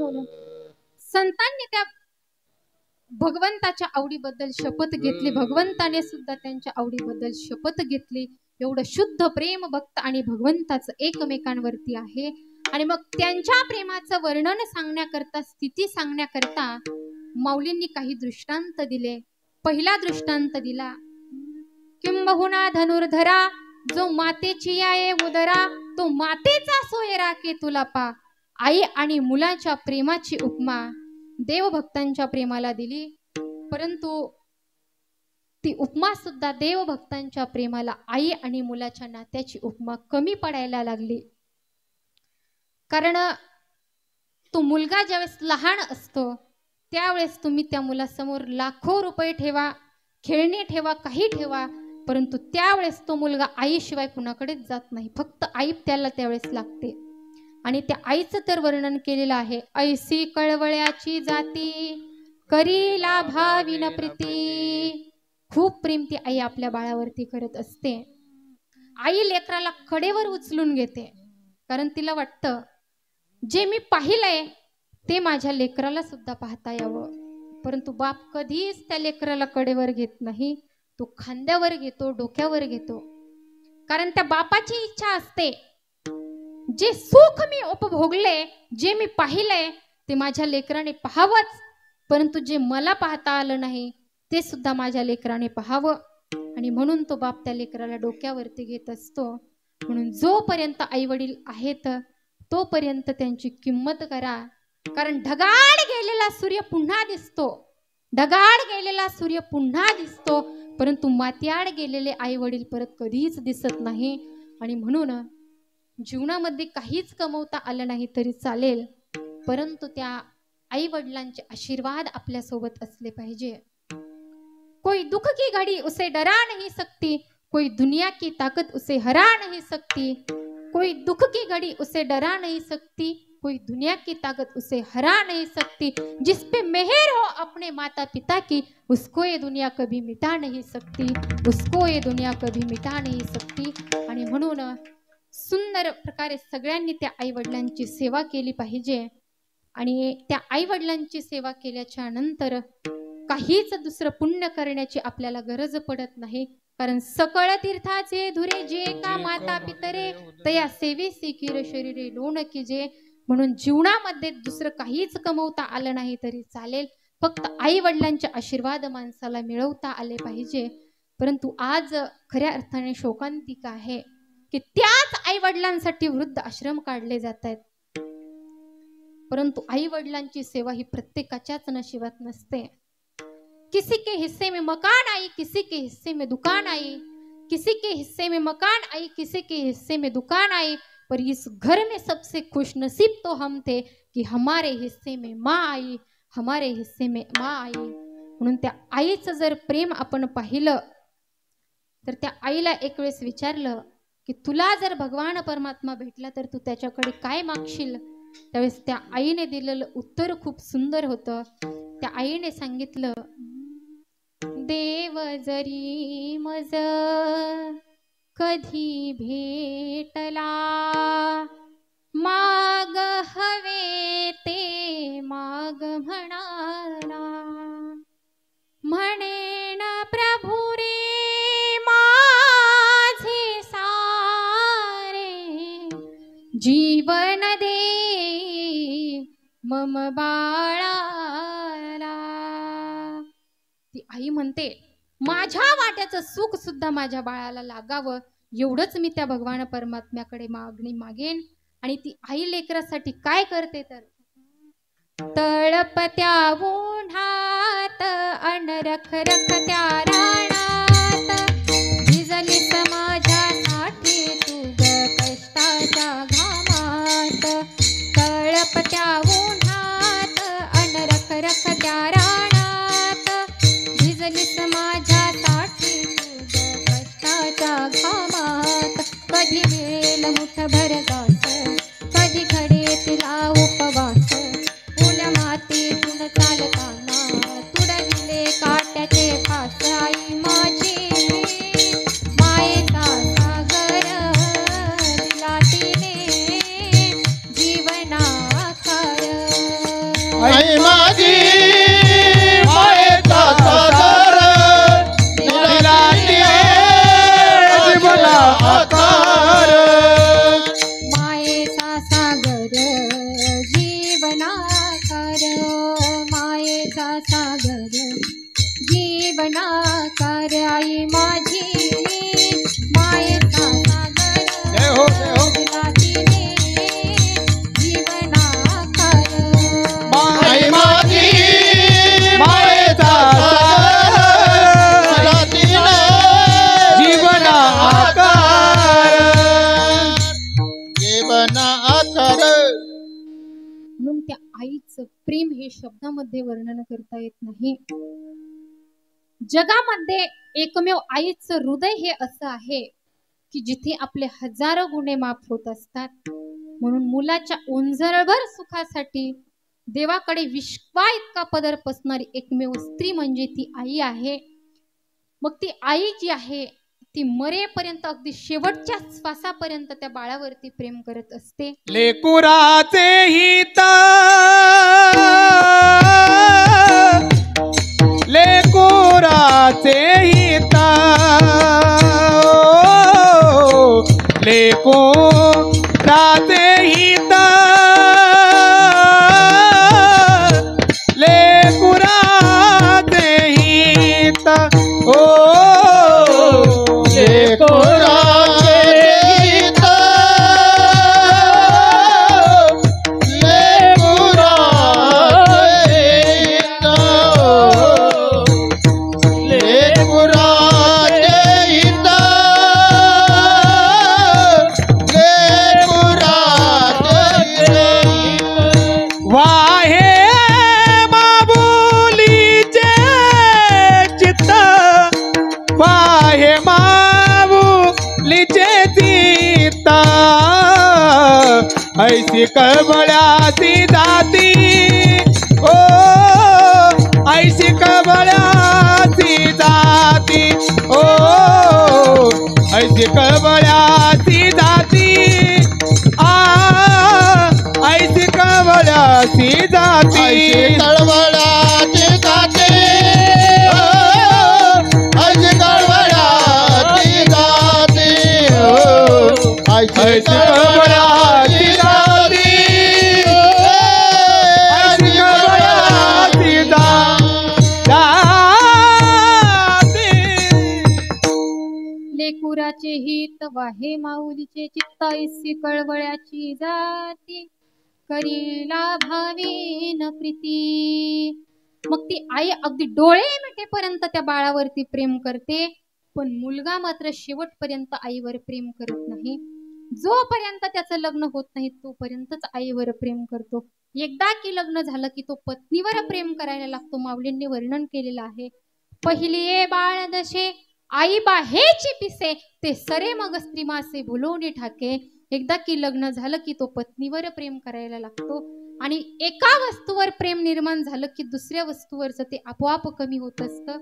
म्हणून संतांनी त्या भगवंताच्या आवडीबद्दल शपथ घेतली, भगवंताने सुद्धा त्यांच्या आवडीबद्दल शपथ घेतली. एवढं शुद्ध प्रेम भक्त आणि भगवंताचं एकमेकांवरती आहे. आणि मग त्यांच्या प्रेमाचं वर्णन सांगण्याकरता, स्थिती सांगण्याकरता माऊलींनी काही दृष्टांत दिले. पहिला दृष्टांत दिला, किंबहुना धनुर्धरा, जो मातेची आहे उदरा, तो मातेचा सोय राखे तुला पा. आई आणि मुलाच्या प्रेमाची उपमा देवभक्तांच्या प्रेमाला दिली, परंतु ती उपमा सुद्धा देवभक्तांच्या प्रेमाला आई आणि मुलाच्या नात्याची उपमा कमी पडायला लागली. कारण तो मुलगा ज्यावेळेस लहान असतो त्यावेळेस तुम्ही त्या मुलासमोर लाखो रुपये ठेवा, खेळणी ठेवा, काही ठेवा, परंतु त्यावेळेस तो मुलगा आईशिवाय कुणाकडेच जात नाही. फक्त आई त्याला त्यावेळेस लागते. आणि त्या आईचं तर वर्णन केलेलं आहे, ऐसी कळवळ्याची जाती करीला भाविन प्रीती. खूप प्रेम ती आई आपल्या बाळावरती करत असते. आई लेकराला कडेवर उचलून घेते, कारण तिला वाटतं जे मी पाहिलंय ते माझ्या लेकराला सुद्धा पाहता यावं. परंतु बाप कधीच त्या लेकराला कडेवर घेत नाही, तो खांद्यावर घेतो, डोक्यावर घेतो. कारण त्या बापाची इच्छा असते, जे सुख मी उपभोगले, जे मी पाहिलंय ते माझ्या लेकराने पाहावंच, परंतु जे मला पाहता आलं नाही ते सुद्धा माझ्या लेकराने पाहावं. आणि म्हणून तो बाप त्या लेकराला डोक्यावरती घेत असतो. म्हणून जोपर्यंत आई वडील आहेत तोपर्यंत त्यांची किंमत करा. कारण ढगाळ गेलेला सूर्य पुन्हा दिसतो, ढगाळ गेलेला सूर्य पुन्हा दिसतो, परंतु मातीआड गेलेले आई वडील परत कधीच दिसत नाही. आणि म्हणून जीवनामध्ये काहीच कमवता आलं नाही तरी चालेल, परंतु त्या आई वडिलांचे आशीर्वाद आपल्या सोबत असले पाहिजे. कोई दुख की घड़ी उसे डरा नहीं सकती, कोई दुनिया की ताकत उसे हरा नहीं सकती. कोई दुख की घड़ी उसे डरा नहीं सकती, कोई दुनिया की ताकत उसे हरा नहीं सकती. जिस पे मेहर हो अपने माता पिता की, उसको ये दुनिया कभी मिटा नहीं सकती, उसको ये दुनिया कभी मिटा नहीं सकती. आणि म्हणून सुंदर प्रकारे सगळ्यांनी त्या आई वडिलांची सेवा केली पाहिजे. आणि त्या आई वडिलांची सेवा केल्याच्या नंतर काहीच दुसरं पुण्य करण्याची आपल्याला गरज पडत नाही. कारण सकळ तीर्थाचे धुरे जे का माता पितरे, तया सेवेसी किर शरीरे लोण की जे. म्हणून जीवनामध्ये दुसरं काहीच कमवता आलं नाही तरी चालेल, फक्त आई वडिलांचे आशीर्वाद माणसाला मिळवता आले पाहिजे. परंतु आज खऱ्या अर्थाने शोकांतिका आहे की त्याच आई वडिलांसाठी वृद्ध आश्रम काढले जात आहेत. परंतु आई वडिलांची सेवा ही प्रत्येकाच्याच नशिबात नसते. किसी के हिस्से में मकान आई, किसी के हिस्से में दुकान आई, किसी के हिस्से में मकान आई, किसी के हिस्से में दुकान आई, पर इस घर में सबसे खुश नसीब तो हम थे कि हमारे हिस्से में माँ आई, हमारे हिस्से में माँ आई. म्हणून त्या आईचं जर प्रेम आपण पाहिलं तर त्या आईला एक वेळेस विचारलं की तुला जर भगवान परमात्मा भेटला तर तू त्याच्याकडे काय मागशील. त्यावेळेस त्या आईने दिलेलं उत्तर खूप सुंदर होतं. त्या आईने सांगितलं, देव जरी मज कधी भेटला, माग हवे ते माग म्हणाला. म्हणेन प्रभू रे माझे सारे, जीवन दे मम बाळाला. ती आई म्हणते माझ्या वाट्याचं सुख सुद्धा माझ्या बाळाला लागावं, एवढंच मी त्या भगवान परमात्म्याकडे मागणी मागेन. आणि ती आई लेकरासाठी काय करते तर तळपत्या उन्हात अन रख रख त्या रानात, भिजली समाजासाठी तू ग कष्टाच्या घामात. तळपत्या उन्हात अन रख रख त्या रानात, भिजली समाजासाठी तू ग कष्टाच्या घामात. कधी मिळेल मुठभर घास, कधी घडेल तिला उपवास. उन्या मातीतून चालताना तुडविले काट्याचे फास. आई माझी मायेचा सागर दिला तिने जीवनाखार. आई माझी मायेचा सागर दिला जीवना आकार मायेचा सागर जीवनाकार मायेचा सागर जीवनाकार आई माझी मायेचा सागर दिला तिने जीवनाकार आई माझी मायेचा सागर दिला जीवना आकार जीवना आकार म्हणून त्या आईचं प्रेम हे शब्दामध्ये वर्णन करता येत नाही. जगामध्ये एकमेव आईचं हृदय हे असं आहे की जिथे आपले हजारो गुन्हे माफ होत असतात. म्हणून मुलाच्या ओंजळभर सुखासाठी देवाकडे विश्वा इतका पदर पसणारी एकमेव स्त्री म्हणजे ती आई आहे. मग ती आई जी आहे ती मरेपर्यंत अगदी शेवटच्या श्वासापर्यंत त्या बाळावरती प्रेम करत असते. लेकुराचे हित लेकुराचे हित लेकुराचे हित लेकुराचे हित ओ लेकुराचे हित लेकुराचे हित लेकुराचे हित लेकुराचे हित वाहे माऊलीचे चित्त वाहे माऊलीचे चित्त ऐसी कळबळ्याची जाती ओ ऐसी कळबळ्याची जाती ओ ऐसी कळबळ्याची जाती ऐसी कळबळ्याची जाती कळबळ्याची जाती ऐसी कळबळ्याची जाती ऐसी कळबळ्याची जाती ऐसी कळबळ्याची जाती लेकुराचे हित वाहे माऊलीचे चित्त ऐसी कळवळ्याची जाती करीला भावेन प्रीती. मग ती आई अगदी डोळे मिटेपर्यंत त्या बाळावरती प्रेम करते. पण मुलगा मात्र शेवटपर्यंत आईवर प्रेम करत नाही. जोपर्यंत त्याचं लग्न होत नाही तोपर्यंतच आईवर प्रेम करतो. एकदा की लग्न झालं की तो पत्नीवर प्रेम करायला लागतो. माऊलींनी वर्णन केलेलं आहे. पहिली बाळ दशे आई बाहेची पिसे ते सरे मग स्त्री मासे भुलवणी ठाके. एकदा की लग्न झालं की तो पत्नीवर प्रेम करायला लागतो. आणि एका वस्तूवर प्रेम निर्माण झालं की दुसऱ्या वस्तूवरचं ते आपोआप कमी होत असतं.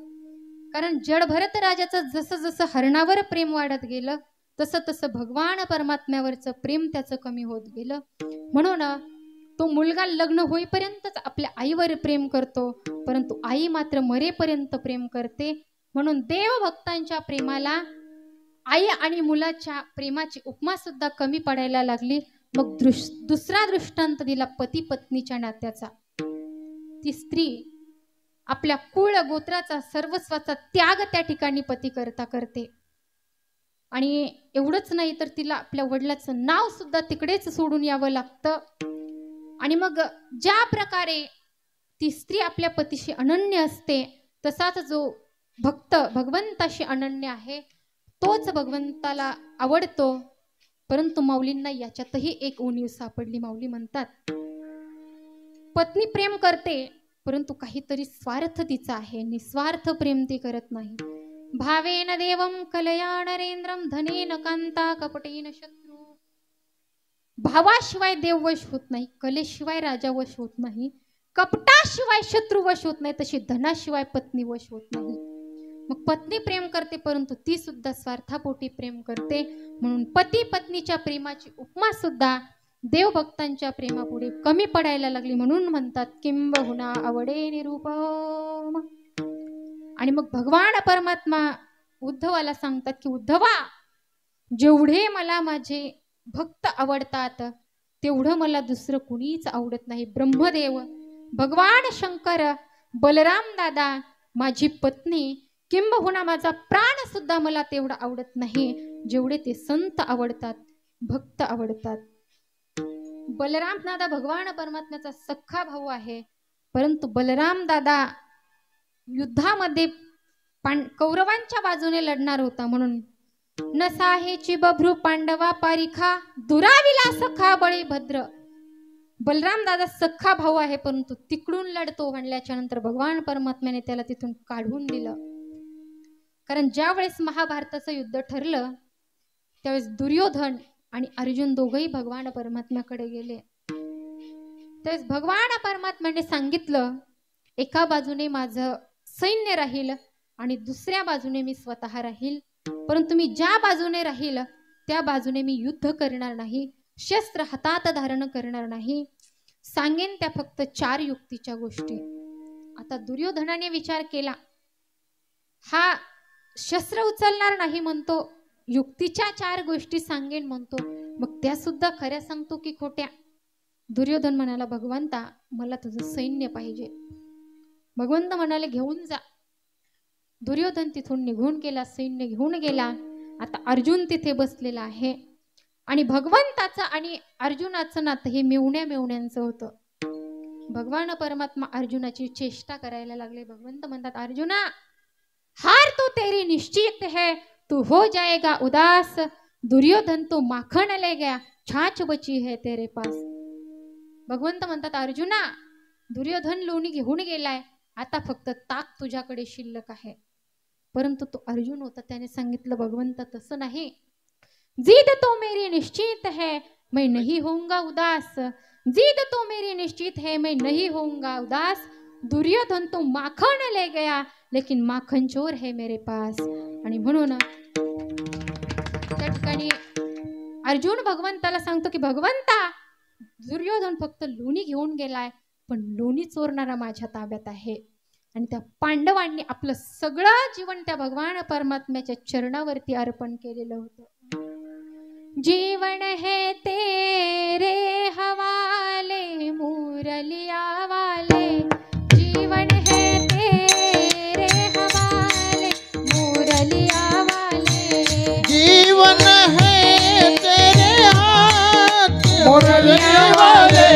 कारण जड भरत राजाचं जसं जसं हरणावर प्रेम वाढत गेलं तसं तसं भगवान परमात्म्यावरचं प्रेम त्याचं कमी होत गेलं. म्हणून तो मुलगा लग्न होईपर्यंतच आपल्या आईवर प्रेम करतो. परंतु आई मात्र मरेपर्यंत प्रेम करते. म्हणून देवभक्तांच्या प्रेमाला आई आणि मुलाच्या प्रेमाची उपमा सुद्धा कमी पडायला लागली. मग दुसरा दृष्टांत दिला पती पत्नीच्या नात्याचा. ती स्त्री आपल्या कुळ गोत्राचा सर्वस्वाचा त्याग त्या ठिकाणी पती करता करते. आणि एवढंच नाही तर तिला आपल्या वडिलाचं नाव सुद्धा तिकडेच सोडून यावं लागतं. आणि मग ज्या प्रकारे ती स्त्री आपल्या पतीशी अनन्य असते तसाच जो भक्त भगवंताशी अनन्य आहे तोच भगवंताला आवडतो. परंतु माऊलींना याच्यातही एक उणीव सापडली. माऊली म्हणतात पत्नी प्रेम करते परंतु काहीतरी स्वार्थ तिचा आहे. निस्वार्थ प्रेम ती करत नाही. भावेन देवम कलया नरेंद्रम धनेन कांता कपटेन शत्रू. भावाशिवाय देव वश होत नाही, कलेशिवाय राजा वश होत नाही, कपटाशिवाय शत्रू वश होत नाही, तशी धनाशिवाय पत्नी वश होत नाही. मग पत्नी प्रेम करते परंतु ती सुद्धा स्वार्थापोटी प्रेम करते. म्हणून पती पत्नीच्या प्रेमाची उपमा सुद्धा देवभक्तांच्या प्रेमापुढे कमी पडायला लागली, म्हणून म्हणतात किंबहुना आवडे निरूपम. आणि मग भगवान परमात्मा उद्धवाला सांगतात की उद्धवा, जेवढे मला माझे भक्त आवडतात तेवढं मला दुसरं कुणीच आवडत नाही. ब्रह्मदेव, भगवान शंकर, बलराम दादा, माझी पत्नी, किंबहुना माझा प्राण सुद्धा मला तेवढं आवडत नाही जेवढे ते संत आवडतात, भक्त आवडतात. बलराम दादा भगवान परमात्म्याचा सख्खा भाऊ आहे, परंतु बलराम दादा युद्धामध्ये कौरवांच्या बाजूने लढणार होता, म्हणून नसाहेची बभ्रू पांडवा पारिखा दुराविला सखा बळी भद्र. बलराम दादा सख्खा भाऊ आहे, परंतु तिकडून लढतो म्हणल्याच्या नंतर भगवान परमात्म्याने त्याला तिथून काढून दिलं. कारण ज्या वेळेस महाभारताचं युद्ध ठरलं त्यावेळेस दुर्योधन आणि अर्जुन दोघंही भगवान परमात्म्याकडे गेले. त्यावेळेस भगवान परमात्म्याने सांगितलं, एका बाजूने माझं सैन्य राहील आणि दुसऱ्या बाजूने मी स्वतः राहील, परंतु मी ज्या बाजूने राहील त्या बाजूने मी युद्ध करणार नाही, शस्त्र हातात धारण करणार नाही. सांगेन त्या फक्त 4 युक्तीच्या गोष्टी. आता दुर्योधनाने विचार केला, हा शस्त्र उचलणार नाही म्हणतो, युक्तीच्या 4 गोष्टी सांगेन म्हणतो, मग त्या सुद्धा खऱ्या सांगतो की खोट्या? दुर्योधन म्हणाला, भगवंता मला तुझं सैन्य पाहिजे. भगवंत म्हणाले, घेऊन जा. दुर्योधन तिथून निघून गेला, सैन्य घेऊन गेला. आता अर्जुन तिथे बसलेला आहे आणि भगवंताचं आणि अर्जुनाचं नातं हे मेवण्यांचं होतं. भगवान परमात्मा अर्जुनाची चेष्टा करायला लागले. भगवंत म्हणतात, अर्जुना हार तो तेरी निश्चित है, तू हो जाएगा उदास. दुर्योधन तो माखन ले गया, छाछ बची है तेरे पास. भगवंत म्हणतात, अर्जुना दुर्योधन लोणी घेऊन गेलाय, आता फक्त ताक तुझ्याकडे शिल्लक आहे. परंतु तो अर्जुन होता, त्याने सांगितलं, भगवंत तसं नाही, जिद तो मेरी निश्चित है मैं नहीं होऊंगा उदास. जिद तो मेरी निश्चित है मैं नहीं होऊंगा उदास. दुर्योधन तो माखन ले गया लेकिन माखन चोर है मेरे पास. आणि म्हणून त्या ठिकाणी अर्जुन भगवंताला सांगतो की भगवंता दुर्योधन फक्त लोणी घेऊन गेलाय, पण लोणी चोरणारा माझ्या ताब्यात आहे. आणि त्या पांडवांनी आपलं सगळं जीवन त्या भगवान परमात्म्याच्या चरणावरती अर्पण केलेलं होतं. जीवन है तेरे हवाले मुरलिया वाले, जीवन है तेरे हवाले मुरलिया वाले, जीवन है तेरे हाथ मुरलिया वाले,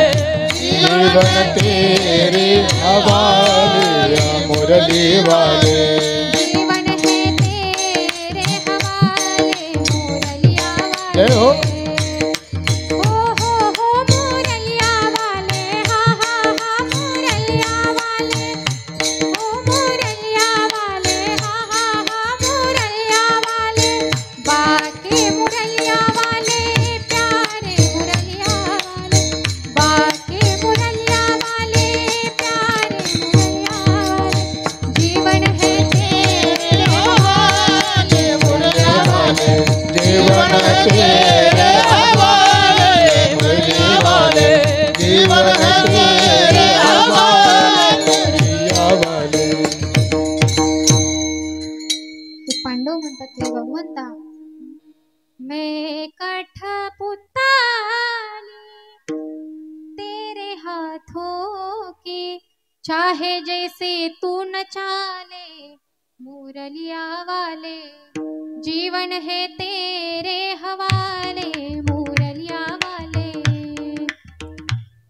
जीवन तेरे हवाले मुरली वाले, जीवन है तेरे हवाले मुरलिया वाले. हो मुरलिया वाले, हा हा हा मुरलिया वाले, ओ मुरलिया वाले, हा हा हा मुरलिया वाले. बाके मुरलिया वाले प्यारे मुरलिया वाले, बाके मुरलिया वाले प्यारे मुरलिया वाले. जीवन है तेरे हवाले मुरलिया वाले, जीवन तेरे हवाले मुरलिया वाले, जीवन तेरे हवाले मुरलिया वाले. ते पांडव म्हणतात, हे भगवंता मैं कठपुतली तेरे हाथों की, चाहे जैसे तू न चाले मुरलिया वाले. जीवन है तेरे हवाले मुरलिया वाले.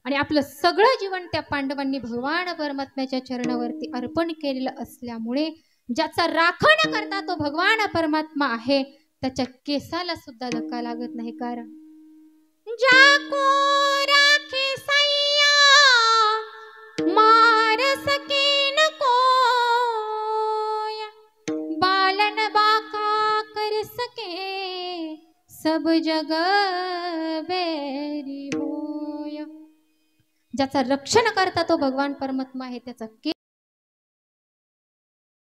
आणि आपलं सगळं जीवन त्या पांडवांनी भगवान परमात्म्याच्या चरणावरती अर्पण केलेलं असल्यामुळे ज्याचा राखण करता तो भगवान परमात्मा आहे, त्याच्या केसाला सुद्धा धक्का लागत नाही. कारण जाको राखे सैया मार सकीन कोय, बालन बाका कर सके सब जग बैरी होय. ज्याचा रक्षण करता तो भगवान परमात्मा आहे, त्याचा